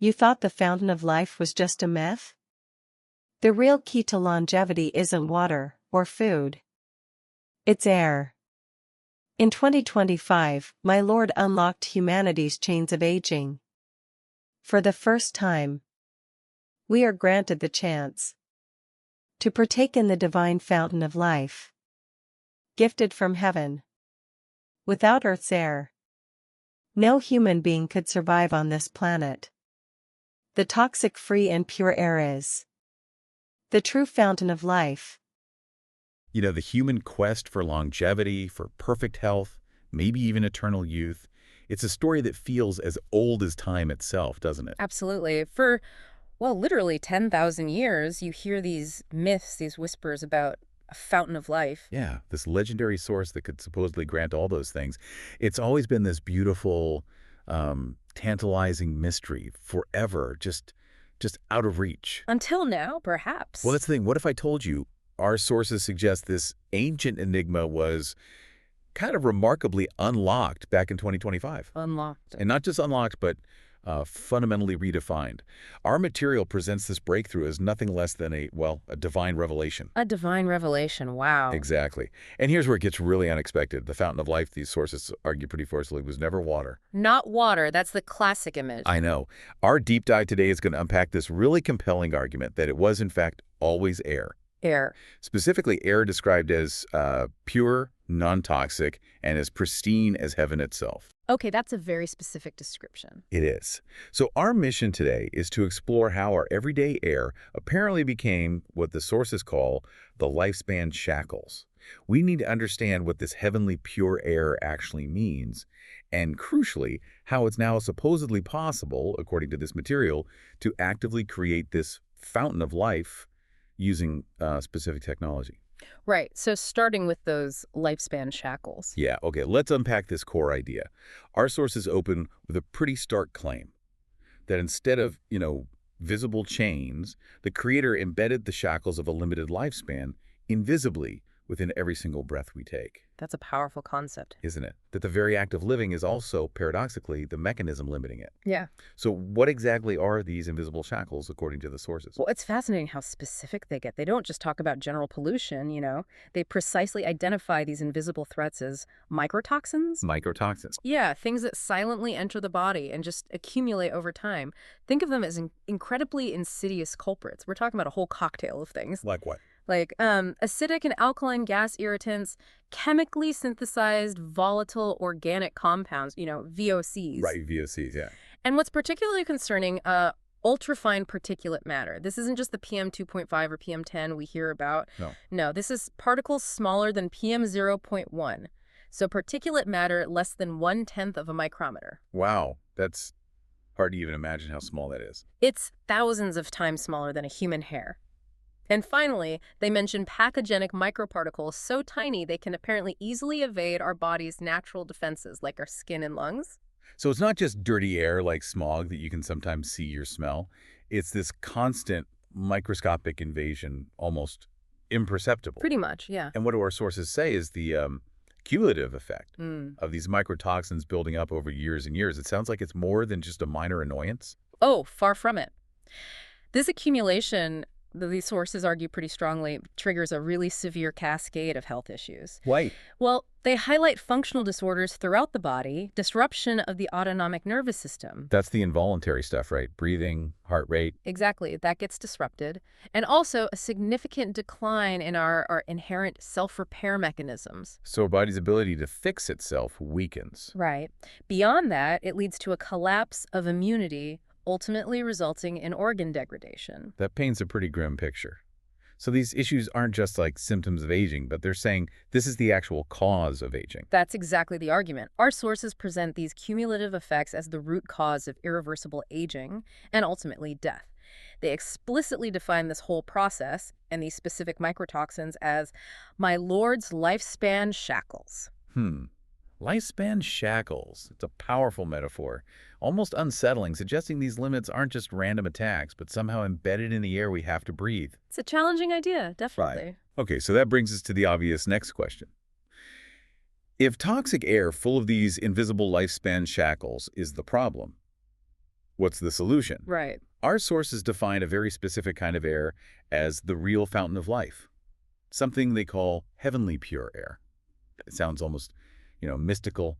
You thought the fountain of life was just a myth? The real key to longevity isn't water or food. It's air. In 2025, my Lord unlocked humanity's chains of aging. For the first time, we are granted the chance to partake in the divine fountain of life, gifted from heaven. Without Earth's air, no human being could survive on this planet. The toxic-free and pure air is the true fountain of life. You know, the human quest for longevity, for perfect health, maybe even eternal youth, it's a story that feels as old as time itself, doesn't it? Absolutely. For, well, literally 10,000 years, you hear these myths, these whispers about a fountain of life. Yeah, this legendary source that could supposedly grant all those things. It's always been this beautiful, tantalizing mystery, forever, just out of reach. Until now, perhaps. Well, that's the thing. What if I told you our sources suggest this ancient enigma was kind of remarkably unlocked back in 2025? Unlocked. And not just unlocked, but fundamentally redefined. Our material presents this breakthrough as nothing less than a divine revelation. A divine revelation, wow. Exactly. And here's where it gets really unexpected. The fountain of life, these sources argue pretty forcefully, was never water. Not water. That's the classic image. I know. Our deep dive today is going to unpack this really compelling argument that it was, in fact, always air. Air. Specifically, air described as pure, non-toxic, and as pristine as heaven itself. Okay, that's a very specific description. It is. So our mission today is to explore how our everyday air apparently became what the sources call the lifespan shackles. We need to understand what this heavenly pure air actually means, and crucially, how it's now supposedly possible, according to this material, to actively create this fountain of life using specific technology. Right. So starting with those lifespan shackles. Yeah, okay, let's unpack this core idea. Our sources open with a pretty stark claim that instead of, visible chains, the Creator embedded the shackles of a limited lifespan invisibly within every single breath we take. That's a powerful concept. Isn't it? That the very act of living is also, paradoxically, the mechanism limiting it. Yeah. So what exactly are these invisible shackles, according to the sources? Well, it's fascinating how specific they get. They don't just talk about general pollution, They precisely identify these invisible threats as microtoxins. Microtoxins. Yeah, things that silently enter the body and just accumulate over time. Think of them as incredibly insidious culprits. We're talking about a whole cocktail of things. Like what? Like acidic and alkaline gas irritants, chemically synthesized volatile organic compounds, VOCs. Right, VOCs, yeah. And what's particularly concerning, ultrafine particulate matter. This isn't just the PM 2.5 or PM 10 we hear about. No, this is particles smaller than PM 0.1. So particulate matter less than 1/10 of a micrometer. Wow, that's hard to even imagine how small that is. It's thousands of times smaller than a human hair. And finally, they mention pathogenic microparticles so tiny they can apparently easily evade our body's natural defenses, like our skin and lungs. So it's not just dirty air like smog that you can sometimes see or smell. It's this constant microscopic invasion, almost imperceptible. Pretty much, yeah. And what do our sources say is the cumulative effect of these microtoxins building up over years and years. It sounds like it's more than just a minor annoyance. Oh, far from it. This accumulation, these sources argue pretty strongly, triggers a really severe cascade of health issues. Why? Well, they highlight functional disorders throughout the body, disruption of the autonomic nervous system. That's the involuntary stuff, right? Breathing, heart rate. Exactly. That gets disrupted. And also a significant decline in our inherent self-repair mechanisms. So our body's ability to fix itself weakens. Right. Beyond that, it leads to a collapse of immunity, ultimately resulting in organ degradation. That paints a pretty grim picture. So these issues aren't just like symptoms of aging, but they're saying this is the actual cause of aging. That's exactly the argument. Our sources present these cumulative effects as the root cause of irreversible aging and ultimately death. They explicitly define this whole process and these specific microtoxins as my Lord's lifespan shackles. Lifespan shackles. It's a powerful metaphor, almost unsettling, suggesting these limits aren't just random attacks, but somehow embedded in the air we have to breathe. It's a challenging idea, definitely. Right. Okay, so that brings us to the obvious next question. If toxic air full of these invisible lifespan shackles is the problem, What's the solution? Right. Our sources define a very specific kind of air as the real fountain of life, something they call heavenly pure air. It sounds almost, mystical,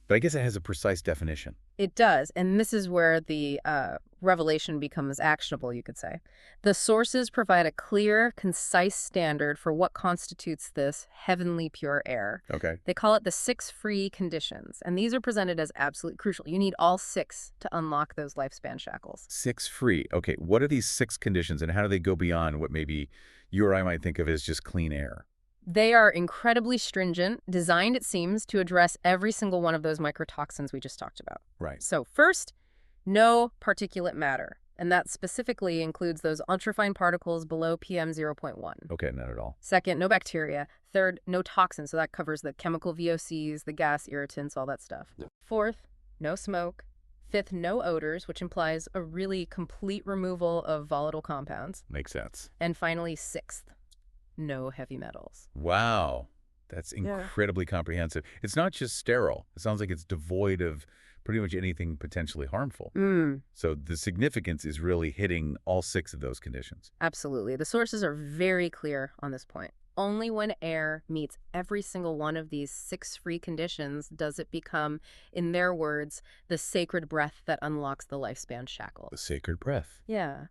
but I guess it has a precise definition. It does, and this is where the revelation becomes actionable, you could say. The sources provide a clear, concise standard for what constitutes this heavenly pure air. Okay. They call it the 6 free conditions, and these are presented as absolutely crucial. You need all 6 to unlock those lifespan shackles. 6 free. Okay, what are these 6 conditions, and how do they go beyond what maybe you or I might think of as just clean air? They are incredibly stringent, designed, it seems, to address every single one of those microtoxins we just talked about. Right. So first, no particulate matter, and that specifically includes those ultrafine particles below PM 0.1. Okay, not at all. Second, no bacteria. Third, no toxins, so that covers the chemical VOCs, the gas irritants, all that stuff. Yeah. Fourth, no smoke. Fifth, no odors, which implies a really complete removal of volatile compounds. Makes sense. And finally, sixth, no heavy metals. Wow. That's incredibly comprehensive. It's not just sterile. It sounds like it's devoid of pretty much anything potentially harmful. So the significance is really hitting all 6 of those conditions. Absolutely. The sources are very clear on this point. Only when air meets every single one of these 6 free conditions does it become, in their words, the sacred breath that unlocks the lifespan shackle. The sacred breath. Yeah.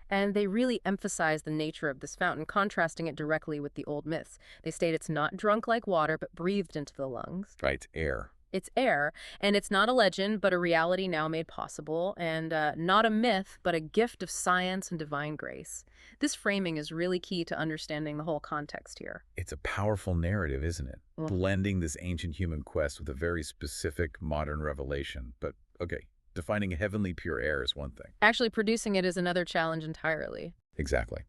And they really emphasize the nature of this fountain, contrasting it directly with the old myths. They state it's not drunk like water, but breathed into the lungs. Right, air. It's air, and it's not a legend, but a reality now made possible, and not a myth, but a gift of science and divine grace. This framing is really key to understanding the whole context here. It's a powerful narrative, isn't it? Blending this ancient human quest with a very specific modern revelation. But, okay, defining heavenly pure air is one thing. Actually, producing it is another challenge entirely. Exactly.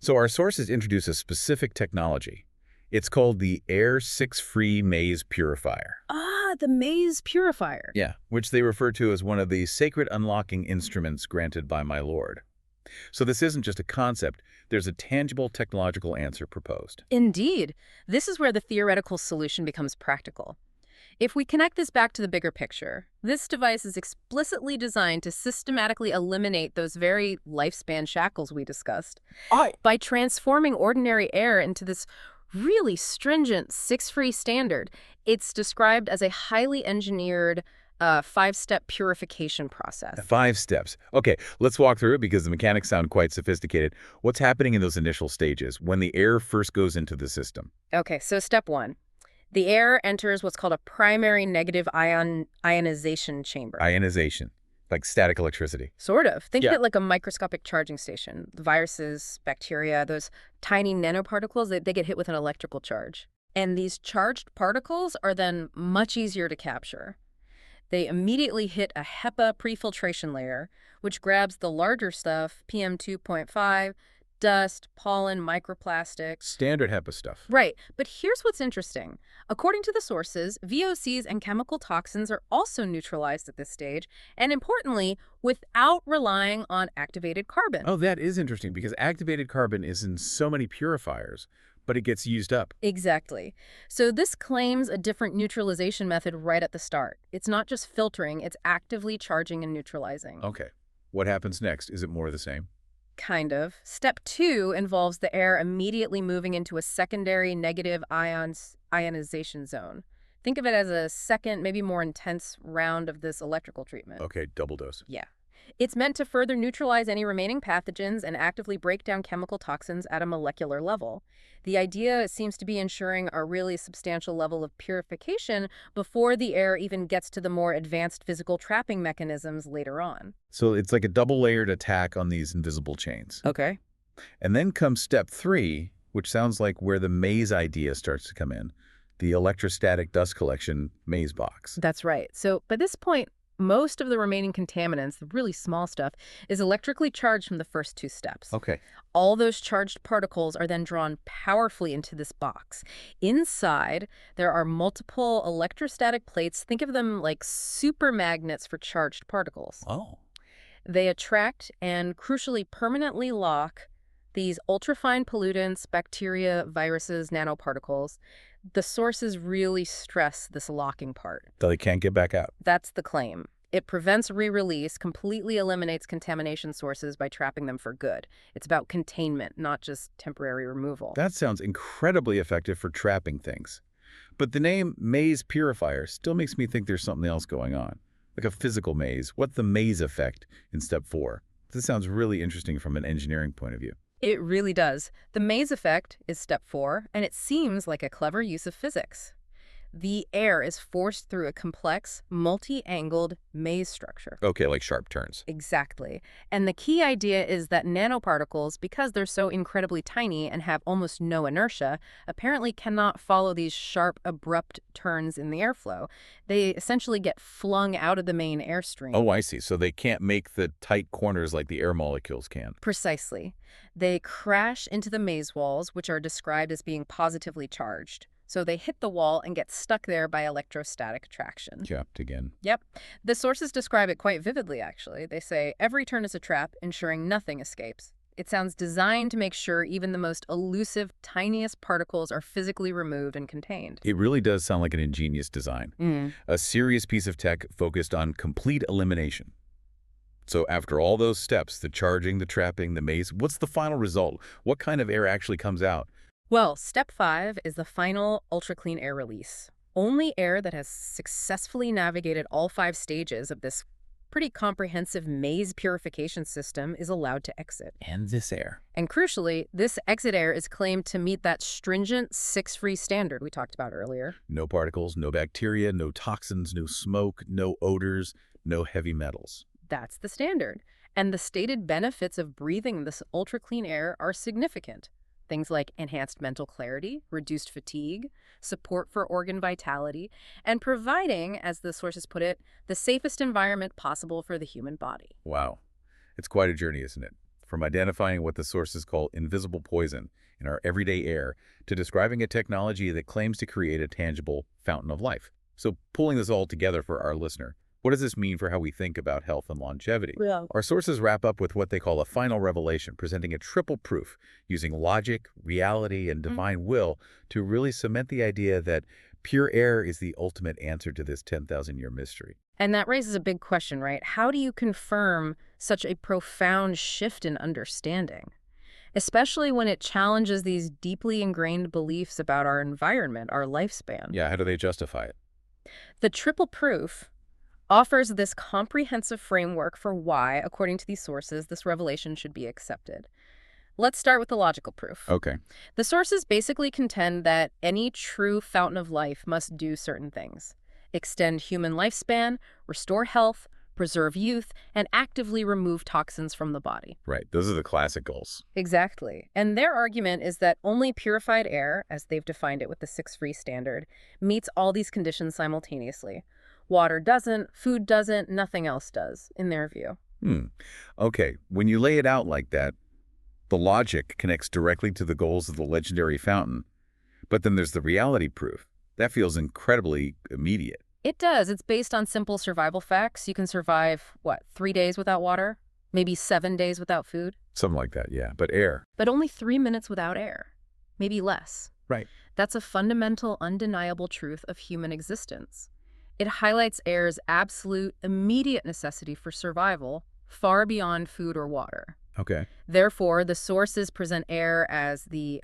So our sources introduce a specific technology. It's called the Air 6 Free Maze Purifier. Ah, the maze purifier. Yeah, which they refer to as one of the sacred unlocking instruments granted by my Lord. So this isn't just a concept. There's a tangible technological answer proposed. Indeed. This is where the theoretical solution becomes practical. If we connect this back to the bigger picture, this device is explicitly designed to systematically eliminate those very lifespan shackles we discussed by transforming ordinary air into this really stringent 6 free standard. It's described as a highly engineered 5-step purification process. 5 steps. Okay, let's walk through it because the mechanics sound quite sophisticated. What's happening in those initial stages when the air first goes into the system? Okay, so step 1. The air enters what's called a primary negative ionization chamber. Ionization, like static electricity. Sort of. Think of it like a microscopic charging station. The viruses, bacteria, those tiny nanoparticles, they get hit with an electrical charge. And these charged particles are then much easier to capture. They immediately hit a HEPA prefiltration layer, which grabs the larger stuff, PM 2.5, dust, pollen, microplastics. Standard HEPA stuff. Right. But here's what's interesting. According to the sources, VOCs and chemical toxins are also neutralized at this stage, and importantly, without relying on activated carbon. Oh, that is interesting because activated carbon is in so many purifiers, but it gets used up. Exactly. So this claims a different neutralization method right at the start. It's not just filtering, it's actively charging and neutralizing. Okay. What happens next? Is it more of the same? Kind of. Step 2 involves the air immediately moving into a secondary negative ionization zone. Think of it as a second, maybe more intense round of this electrical treatment. Okay, double dose. Yeah. It's meant to further neutralize any remaining pathogens and actively break down chemical toxins at a molecular level. The idea seems to be ensuring a really substantial level of purification before the air even gets to the more advanced physical trapping mechanisms later on. So it's like a double-layered attack on these invisible chains. Okay. And then comes step 3, which sounds like where the maze idea starts to come in, the electrostatic dust collection maze box. That's right. So by this point, most of the remaining contaminants, the really small stuff, is electrically charged from the first 2 steps. Okay. All those charged particles are then drawn powerfully into this box. Inside, there are multiple electrostatic plates. Think of them like super magnets for charged particles. Oh. They attract and, crucially, permanently lock these ultrafine pollutants, bacteria, viruses, nanoparticles. The sources really stress this locking part. So they can't get back out. That's the claim. It prevents re-release, completely eliminates contamination sources by trapping them for good. It's about containment, not just temporary removal. That sounds incredibly effective for trapping things. But the name maze purifier still makes me think there's something else going on, like a physical maze. What's the maze effect in step 4? This sounds really interesting from an engineering point of view. It really does. The maze effect is step 4, and it seems like a clever use of physics. The air is forced through a complex, multi-angled maze structure. Okay, like sharp turns. Exactly. And the key idea is that nanoparticles, because they're so incredibly tiny and have almost no inertia, apparently cannot follow these sharp, abrupt turns in the airflow. They essentially get flung out of the main airstream. Oh, I see. So they can't make the tight corners like the air molecules can. Precisely. They crash into the maze walls, which are described as being positively charged. So they hit the wall and get stuck there by electrostatic attraction. Trapped again. Yep. The sources describe it quite vividly, actually. They say, every turn is a trap, ensuring nothing escapes. It sounds designed to make sure even the most elusive, tiniest particles are physically removed and contained. It really does sound like an ingenious design. A serious piece of tech focused on complete elimination. So after all those steps, the charging, the trapping, the maze, what's the final result? What kind of air actually comes out? Well, step 5 is the final ultra-clean air release. Only air that has successfully navigated all 5 stages of this pretty comprehensive maze purification system is allowed to exit. And this air. And crucially, this exit air is claimed to meet that stringent 6-free standard we talked about earlier. No particles, no bacteria, no toxins, no smoke, no odors, no heavy metals. That's the standard. And the stated benefits of breathing this ultra-clean air are significant. Things like enhanced mental clarity, reduced fatigue, support for organ vitality, and providing, as the sources put it, the safest environment possible for the human body. Wow. It's quite a journey, isn't it? From identifying what the sources call invisible poison in our everyday air to describing a technology that claims to create a tangible fountain of life. So pulling this all together for our listener, what does this mean for how we think about health and longevity? Yeah. Our sources wrap up with what they call a final revelation, presenting a triple proof using logic, reality, and divine will to really cement the idea that pure air is the ultimate answer to this 10,000-year mystery. And that raises a big question, right? How do you confirm such a profound shift in understanding? Especially when it challenges these deeply ingrained beliefs about our environment, our lifespan. Yeah, how do they justify it? The triple proof offers this comprehensive framework for why, according to these sources, this revelation should be accepted. Let's start with the logical proof. Okay. The sources basically contend that any true fountain of life must do certain things: extend human lifespan, restore health, preserve youth, and actively remove toxins from the body. Right. Those are the classic goals. Exactly. And their argument is that only purified air, as they've defined it with the 6-free standard, meets all these conditions simultaneously. Water doesn't, food doesn't, nothing else does, in their view. Okay, when you lay it out like that, the logic connects directly to the goals of the legendary fountain. But then there's the reality proof. That feels incredibly immediate. It does. It's based on simple survival facts. You can survive, 3 days without water? Maybe 7 days without food? Something like that, yeah. But air. But only 3 minutes without air. Maybe less. Right. That's a fundamental, undeniable truth of human existence. It highlights air's absolute, immediate necessity for survival, far beyond food or water. Okay. Therefore, the sources present air as the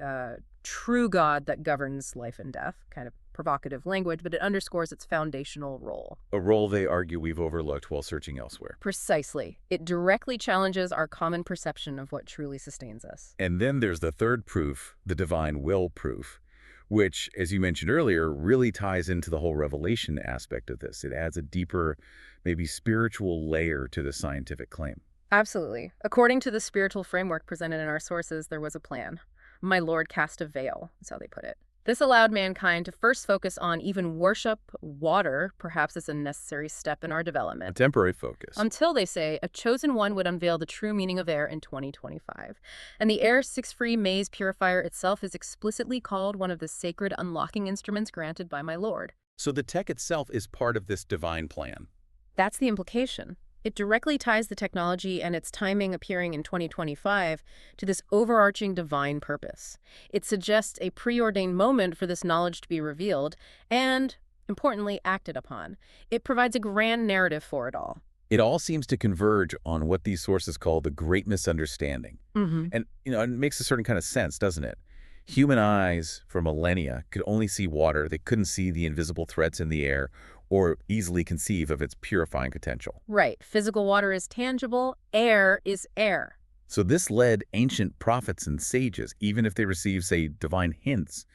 true God that governs life and death, kind of provocative language, but it underscores its foundational role. A role they argue we've overlooked while searching elsewhere. Precisely. It directly challenges our common perception of what truly sustains us. And then there's the third proof, the divine will proof, which, as you mentioned earlier, really ties into the whole revelation aspect of this. It adds a deeper, maybe spiritual layer to the scientific claim. Absolutely. According to the spiritual framework presented in our sources, there was a plan. My Lord cast a veil, is how they put it. This allowed mankind to first focus on even worship water, perhaps as a necessary step in our development. A temporary focus. Until, they say, a chosen one would unveil the true meaning of air in 2025. And the Air 6-free maze purifier itself is explicitly called one of the sacred unlocking instruments granted by my Lord. So the tech itself is part of this divine plan. That's the implication. It directly ties the technology and its timing appearing in 2025 to this overarching divine purpose. It suggests a preordained moment for this knowledge to be revealed, and importantly, acted upon. It provides a grand narrative for it all. It all seems to converge on what these sources call the great misunderstanding. And, it makes a certain kind of sense, doesn't it? Human eyes for millennia could only see water. They couldn't see the invisible threats in the air or easily conceive of its purifying potential. Right. Physical water is tangible. Air is air. So this led ancient prophets and sages, even if they received, say, divine hints,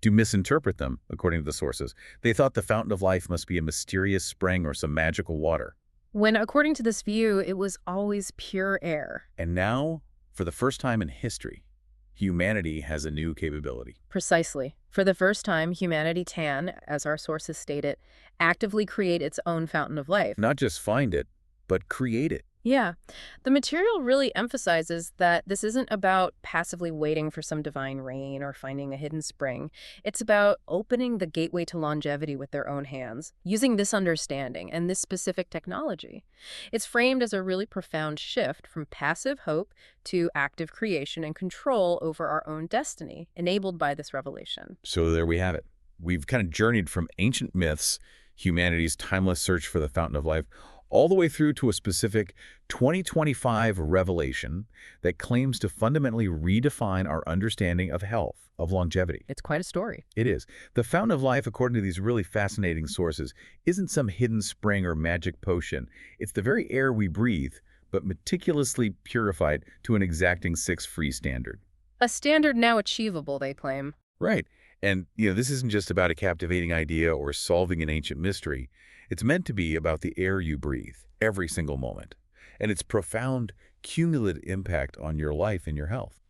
to misinterpret them, according to the sources. They thought the fountain of life must be a mysterious spring or some magical water. When, according to this view, it was always pure air. And now, for the first time in history, humanity has a new capability. Precisely. For the first time, humanity can, as our sources state it, actively create its own fountain of life. Not just find it, but create it. Yeah. The material really emphasizes that this isn't about passively waiting for some divine rain or finding a hidden spring. It's about opening the gateway to longevity with their own hands, using this understanding and this specific technology. It's framed as a really profound shift from passive hope to active creation and control over our own destiny, enabled by this revelation. So there we have it. We've kind of journeyed from ancient myths, humanity's timeless search for the fountain of life, all the way through to a specific 2025 revelation that claims to fundamentally redefine our understanding of health, of longevity. It's quite a story. It is. The fountain of life, according to these really fascinating sources, isn't some hidden spring or magic potion. It's the very air we breathe, but meticulously purified to an exacting 6 free standard. A standard now achievable, they claim. Right. And, this isn't just about a captivating idea or solving an ancient mystery. It's meant to be about the air you breathe every single moment and its profound cumulative impact on your life and your health.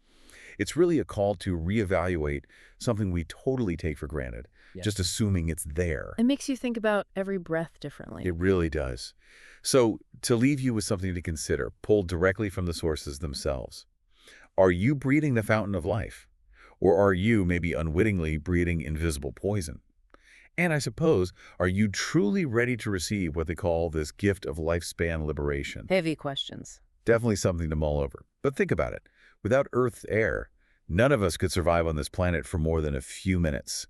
It's really a call to reevaluate something we totally take for granted, just assuming it's there. It makes you think about every breath differently. It really does. So to leave you with something to consider, pulled directly from the sources themselves, are you breathing the fountain of life? Or are you maybe unwittingly breathing invisible poison? And I suppose, are you truly ready to receive what they call this gift of lifespan liberation? Heavy questions. Definitely something to mull over. But think about it. Without Earth's air, none of us could survive on this planet for more than a few minutes.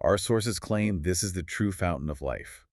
Our sources claim this is the true fountain of life.